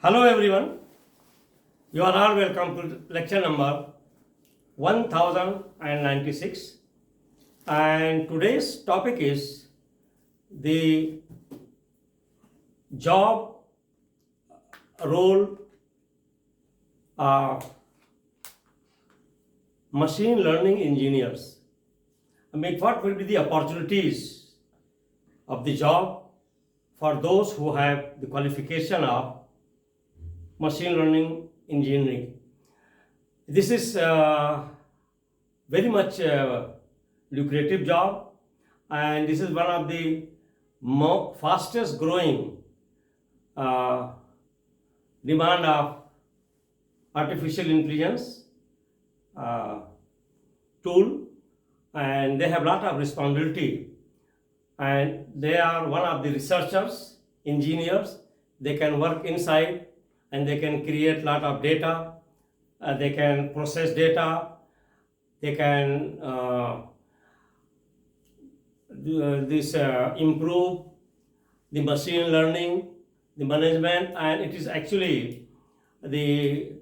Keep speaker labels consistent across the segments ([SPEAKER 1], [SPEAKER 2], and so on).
[SPEAKER 1] Hello everyone, you are all welcome to lecture number 1096, and today's topic is the job role of machine learning engineers. I mean, what will be the opportunities of the job for those who have the qualification of machine learning engineering. This is very much lucrative job, and this is one of the fastest growing demand of artificial intelligence tool, and they have a lot of responsibility, and they are one of the researchers, engineers. They can work inside and they can create a lot of data, they can process data, they can improve the machine learning, the management, and it is actually the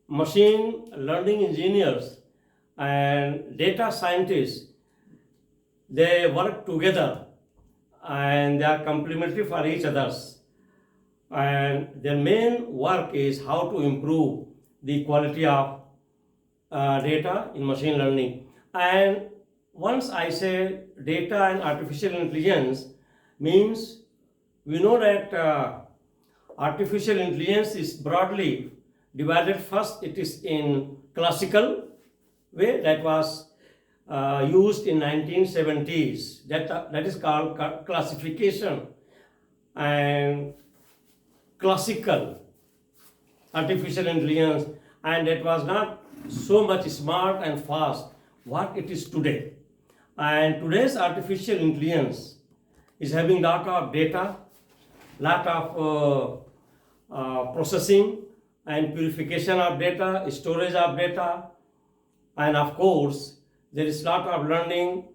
[SPEAKER 1] machine learning engineers and data scientists, they work together and they are complementary for each others. And their main work is how to improve the quality of data in machine learning. And once I say data and artificial intelligence, means we know that artificial intelligence is broadly divided. First, it is in classical way that was used in 1970s. That is called classification and classical artificial intelligence, and it was not so much smart and fast what it is today. And today's artificial intelligence is having lot of data, lot of processing and purification of data, storage of data, and of course there is lot of learning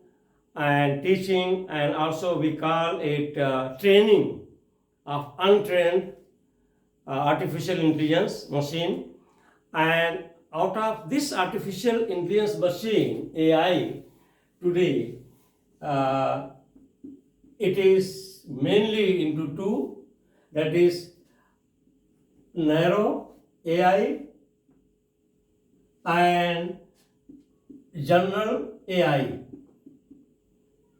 [SPEAKER 1] and teaching, and also we call it training of untrained artificial intelligence machine. And out of this artificial intelligence machine, AI, today it is mainly into two, that is narrow AI and general AI,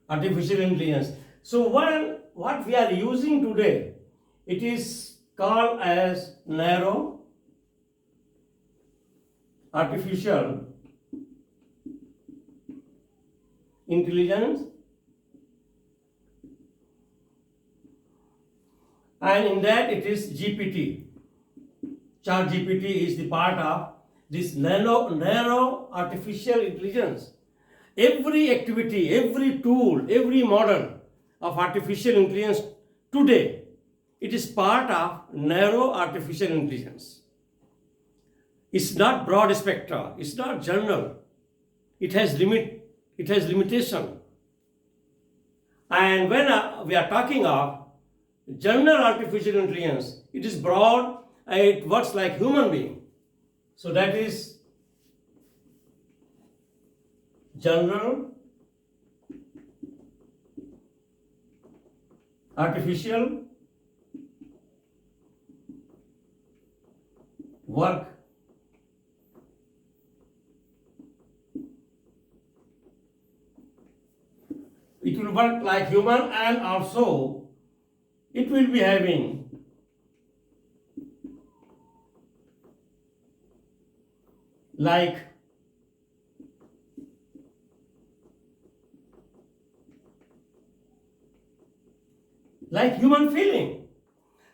[SPEAKER 1] artificial intelligence. So what we are using today, it is called as narrow artificial intelligence, and in that it is GPT. ChatGPT is the part of this narrow artificial intelligence. Every activity, every tool, every model of artificial intelligence today, it is part of narrow artificial intelligence. It's not broad spectra, it's not general. It has limitation. And when we are talking of general artificial intelligence, it is broad and it works like human being. So that is general artificial work. It will work like human, and also it will be having like human feeling.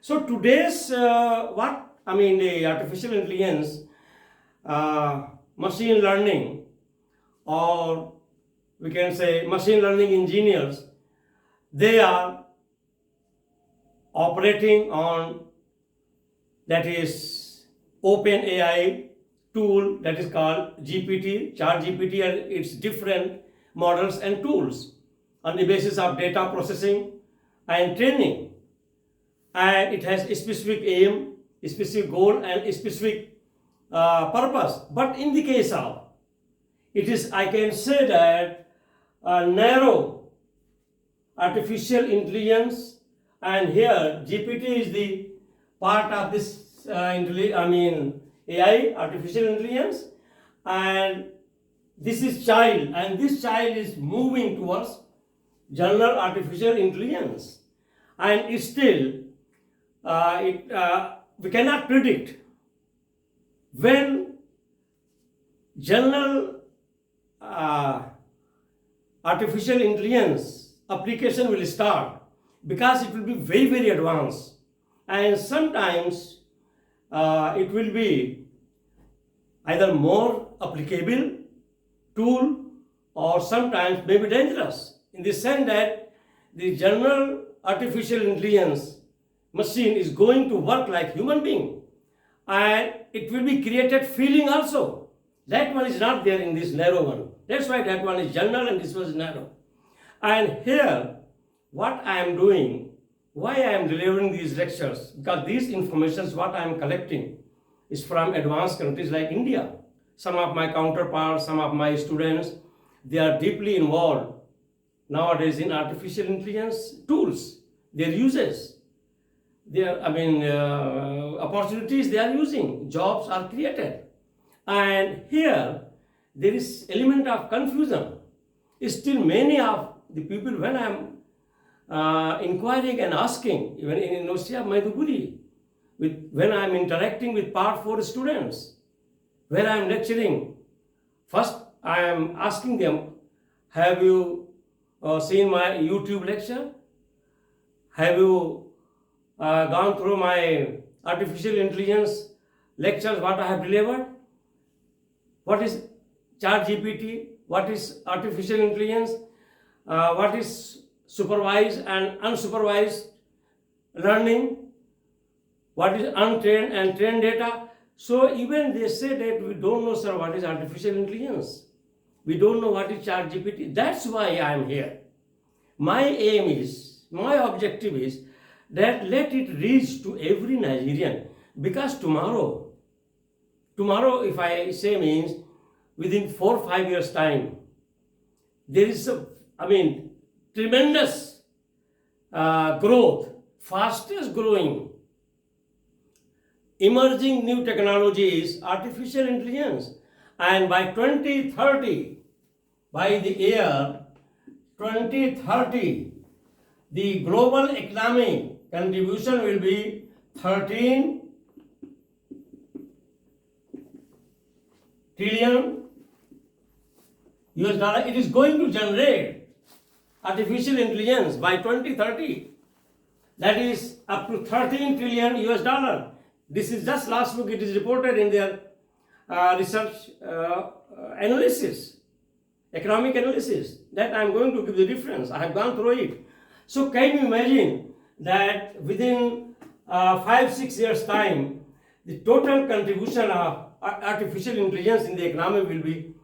[SPEAKER 1] So today's the artificial intelligence, machine learning, or we can say machine learning engineers, they are operating on, that is open AI tool that is called GPT, ChatGPT, and its different models and tools on the basis of data processing and training. And it has a specific aim specific goal and specific purpose. But in the case of, it is, I can say that, narrow artificial intelligence, and here GPT is the part of this AI, artificial intelligence, and this is child, and this child is moving towards general artificial intelligence, and still we cannot predict when general artificial intelligence application will start, because it will be very, very advanced, and sometimes it will be either more applicable tool or sometimes maybe dangerous, in the sense that the general artificial intelligence machine is going to work like human being, and it will be created feeling also. That one is not there in this narrow one. That's why that one is general and this was narrow. And here, what I am doing, why I am delivering these lectures, because these informations what I am collecting is from advanced countries like India. Some of my counterparts, some of my students, they are deeply involved nowadays in artificial intelligence tools, their uses, their opportunities they are using, jobs are created. And here there is element of confusion. Still many of the people, when I am inquiring and asking, even in University of Maiduguri, when I am interacting with Part 4 students, where I am lecturing, first I am asking them, have you seen my YouTube lecture? Have you gone through my artificial intelligence lectures, what I have delivered? What is ChatGPT? What is artificial intelligence? What is supervised and unsupervised learning? What is untrained and trained data? So even they say that we don't know, sir, what is artificial intelligence. We don't know what is ChatGPT. That's why I am here. My aim is, my objective is that let it reach to every Nigerian, because tomorrow if I say means within 4 or 5 years time, there is tremendous growth, fastest growing, emerging new technologies, artificial intelligence, and by 2030, by the year 2030, the global economic contribution will be 13 trillion US dollar. It is going to generate artificial intelligence by 2030. That is up to 13 trillion US dollar. This is just last week it is reported in their research analysis, economic analysis, that I am going to give the difference. I have gone through it. So can you imagine that within 5-6 years time, the total contribution of artificial intelligence in the economy will be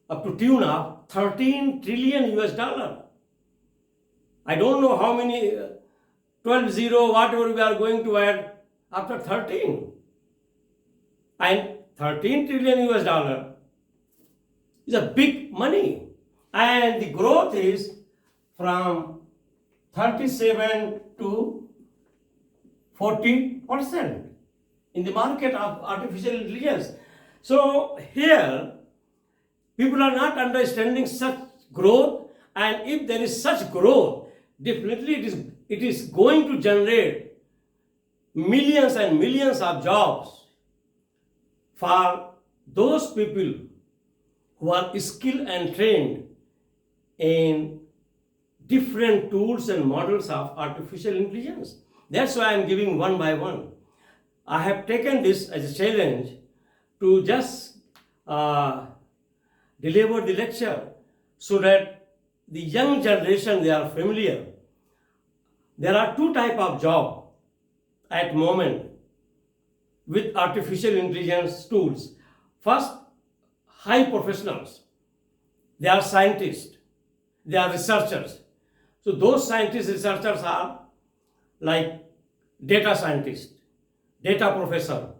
[SPEAKER 1] up to tune of 13 trillion US dollar. I don't know how many 12 zero whatever we are going to add after 13. And 13 trillion US dollar is a big money, and the growth is from 37 to 40% in the market of artificial intelligence. So here, people are not understanding such growth, and if there is such growth, definitely it is going to generate millions and millions of jobs for those people who are skilled and trained in different tools and models of artificial intelligence. That's why I am giving one by one. I have taken this as a challenge to just deliver the lecture so that the young generation, they are familiar. There are two types of job at moment with artificial intelligence tools. First, high professionals. They are scientists. They are researchers. So those scientists, researchers are like data scientists. data professor,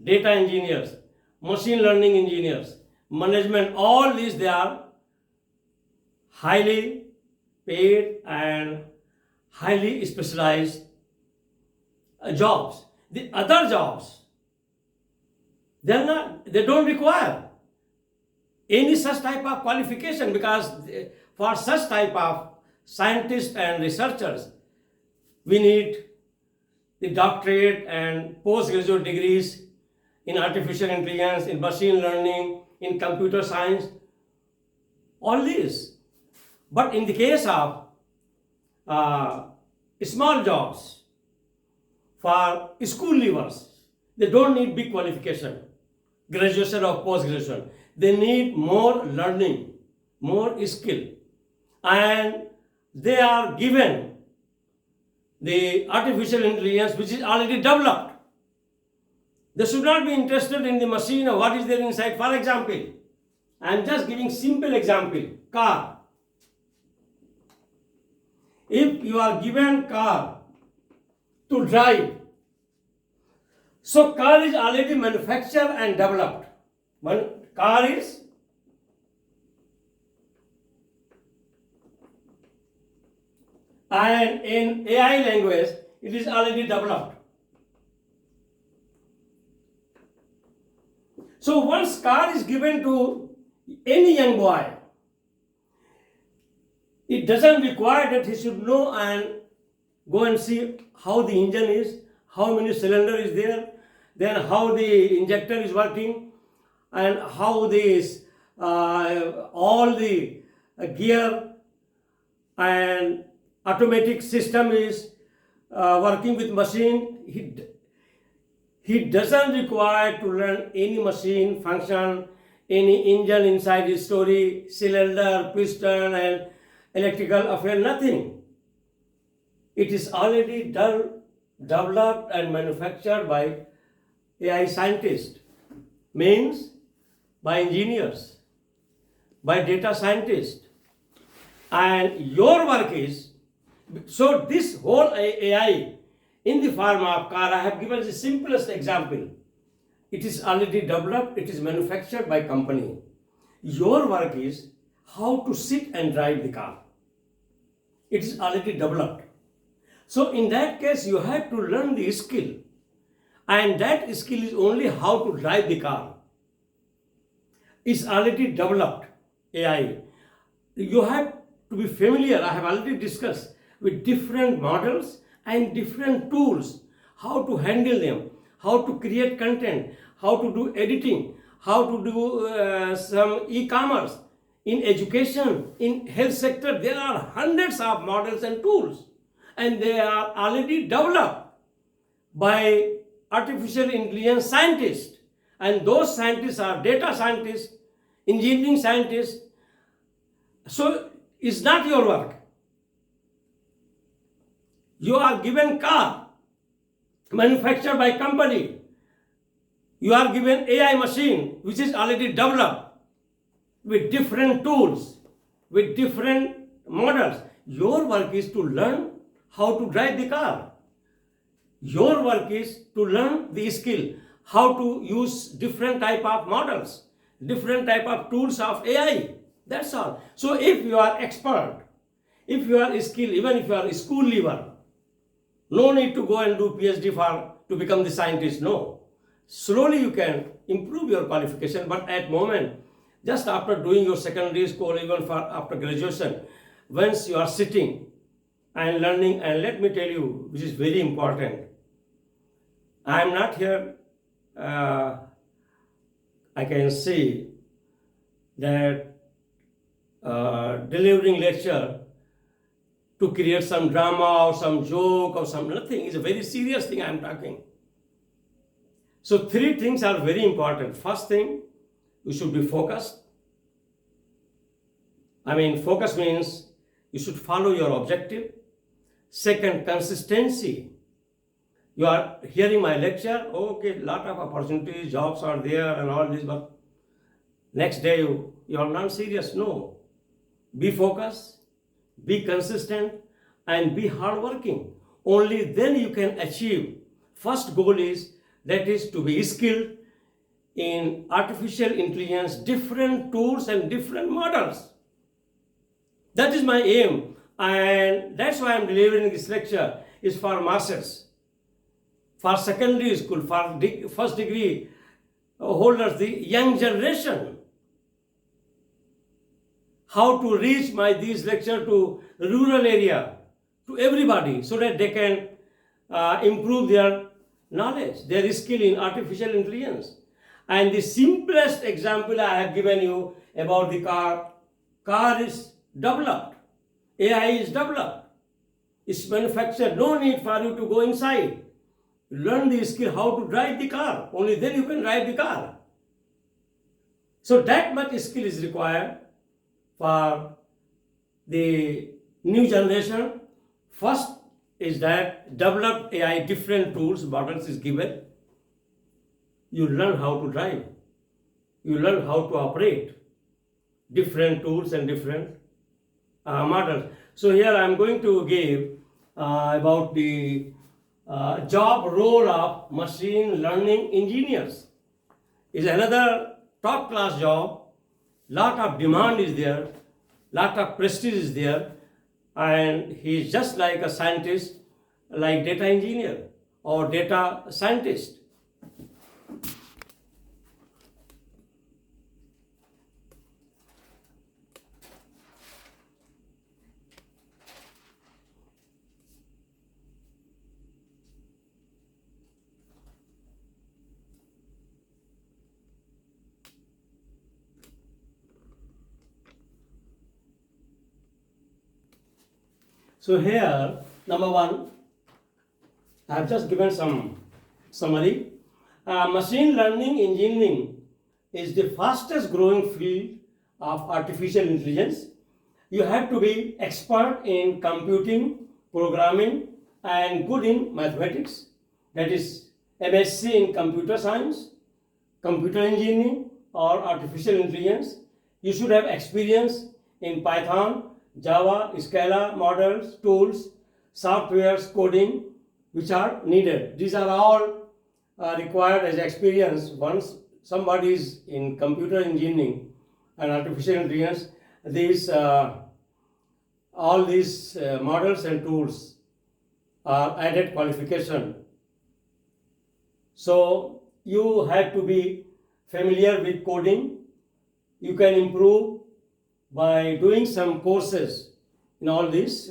[SPEAKER 1] data engineers, machine learning engineers, management, all these they are highly paid and highly specialized jobs. The other jobs, they don't require any such type of qualification, because for such type of scientists and researchers, we need the doctorate and postgraduate degrees in artificial intelligence, in machine learning, in computer science, all these. But in the case of small jobs for school leavers, they don't need big qualification, graduation or post-graduation. They need more learning, more skill, and they are given the artificial intelligence which is already developed. They should not be interested in the machine or what is there inside. For example, I am just giving simple example, car. If you are given car to drive, so car is already manufactured and developed. One car is and in AI language it is already developed. So once car is given to any young boy, it doesn't require that he should know and go and see how the engine is, how many cylinder is there, then how the injector is working, and how this all the gear and automatic system is working with machine. He doesn't require to learn any machine function, any engine inside his story, cylinder, piston, and electrical affair, nothing. It is already developed and manufactured by AI scientists, means by engineers, by data scientists. And your work is, so this whole AI in the form of car, I have given the simplest example. It is already developed, it is manufactured by company. Your work is how to sit and drive the car. It is already developed. So in that case, you have to learn the skill. And that skill is only how to drive the car. It's already developed, AI. You have to be familiar, I have already discussed, with different models and different tools, how to handle them, how to create content, how to do editing, how to do some e-commerce. In education, in health sector, there are hundreds of models and tools, and they are already developed by artificial intelligence scientists, and those scientists are data scientists, engineering scientists. So it's not your work. You are given car manufactured by company. You are given AI machine which is already developed with different tools, with different models. Your work is to learn how to drive the car. Your work is to learn the skill, how to use different type of models, different type of tools of AI. That's all. So if you are expert, if you are skilled, even if you are a school leaver, no need to go and do PhD to become the scientist. No. Slowly you can improve your qualification, but at moment, just after doing your secondary school, even after graduation, once you are sitting and learning, and let me tell you, which is very important, I am not here, I can see that delivering lecture to create some drama or some joke or some nothing. It's a very serious thing I am talking. So 3 things are very important. First thing, you should be focused. Focus means you should follow your objective. Second, consistency. You are hearing my lecture, okay, lot of opportunities, jobs are there and all this, but next day you are not serious. No. Be focused, be consistent, and be hardworking. Only then you can achieve. First goal is that is to be skilled in artificial intelligence, different tools and different models. That is my aim, and that's why I'm delivering this lecture is for masters, for secondary school, for first degree holders, the young generation. How to reach these lecture to rural area, to everybody, so that they can improve their knowledge, their skill in artificial intelligence. And the simplest example I have given you about the car. Car is developed. AI is developed. It's manufactured. No need for you to go inside. Learn the skill how to drive the car. Only then you can drive the car. So that much skill is required for the new generation. First is that develop AI, different tools, models is given. You learn how to drive. You learn how to operate different tools and different models. So here I am going to give about the job role of machine learning engineers. Is another top class job. Lot of demand is there, lot of prestige is there, and he is just like a scientist, like data engineer or data scientist. So here, number one, I have just given some summary. Machine learning engineering is the fastest growing field of artificial intelligence. You have to be expert in computing, programming, and good in mathematics. That is MSc in computer science, computer engineering, or artificial intelligence. You should have experience in Python, Java, Scala, models, tools, softwares, coding, which are needed. These are all required as experience. Once somebody is in computer engineering and artificial intelligence, all these models and tools are added qualification. So you have to be familiar with coding. You can improve by doing some courses in all these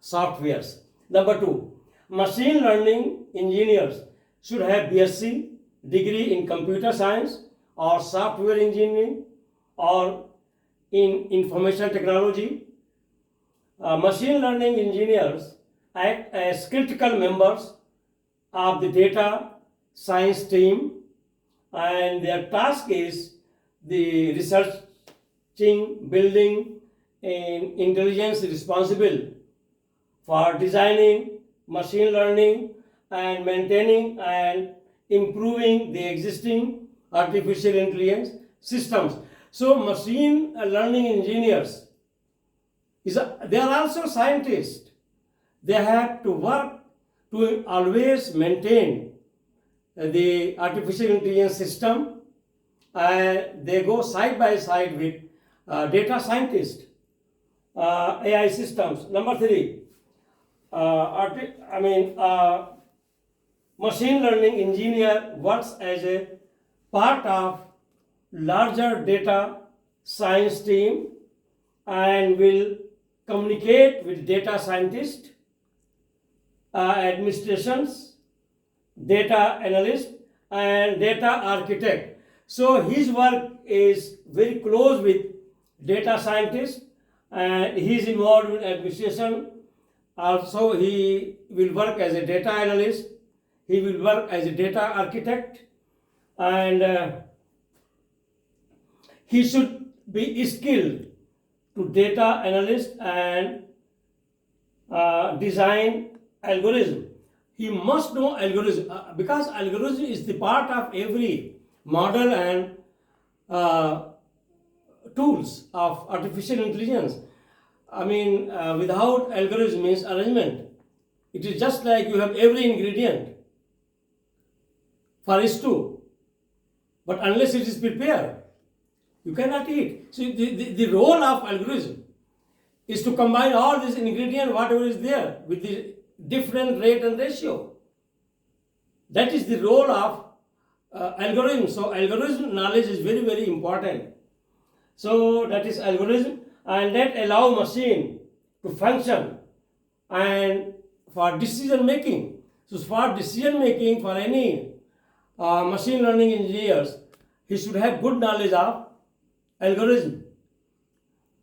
[SPEAKER 1] softwares. Number two, machine learning engineers should have BSc degree in computer science or software engineering or in information technology. Machine learning engineers act as critical members of the data science team, and their task is the researching, building, and intelligence responsible for designing machine learning and maintaining and improving the existing artificial intelligence systems. So machine learning engineers, they are also scientists. They have to work to always maintain the artificial intelligence system, and they go side by side with data scientists, AI systems. Number three, machine learning engineer works as a part of larger data science team and will communicate with data scientists, administrations, data analyst, and data architect. So his work is very close with data scientists, and he is involved in administration. Also, he will work as a data analyst, he will work as a data architect, and he should be skilled to data analyst and design algorithm. He must know algorithm because algorithm is the part of every model and tools of artificial intelligence. Without algorithm means arrangement. It is just like you have every ingredient. for stew, but unless it is prepared, you cannot eat. So the role of algorithm is to combine all these ingredients, whatever is there, with the different rate and ratio. That is the role of algorithm. So algorithm knowledge is very, very important. So that is algorithm, and that allow machine to function and for decision making. So for decision making, for any machine learning engineers, he should have good knowledge of algorithm.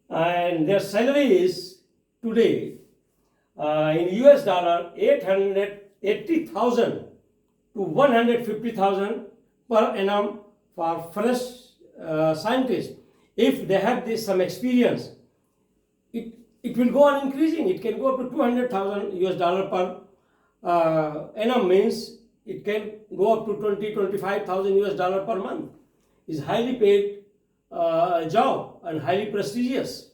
[SPEAKER 1] And their salary is today in US dollar 880,000 to 150,000 per annum for fresh scientists. If they have some experience, it will go on increasing. It can go up to 200,000 US dollar per annum, means it can go up to 25,000 US dollar per month. Is highly paid job and highly prestigious.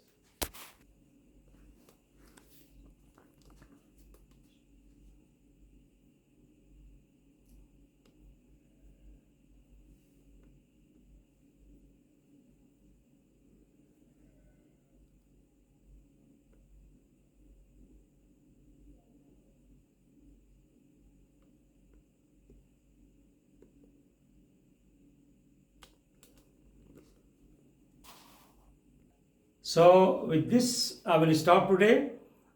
[SPEAKER 1] So with this, I will stop today,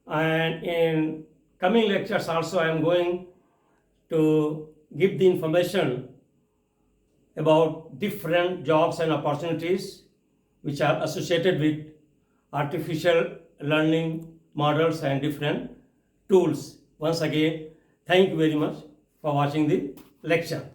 [SPEAKER 1] and in coming lectures also I am going to give the information about different jobs and opportunities which are associated with artificial learning models and different tools. Once again, thank you very much for watching the lecture.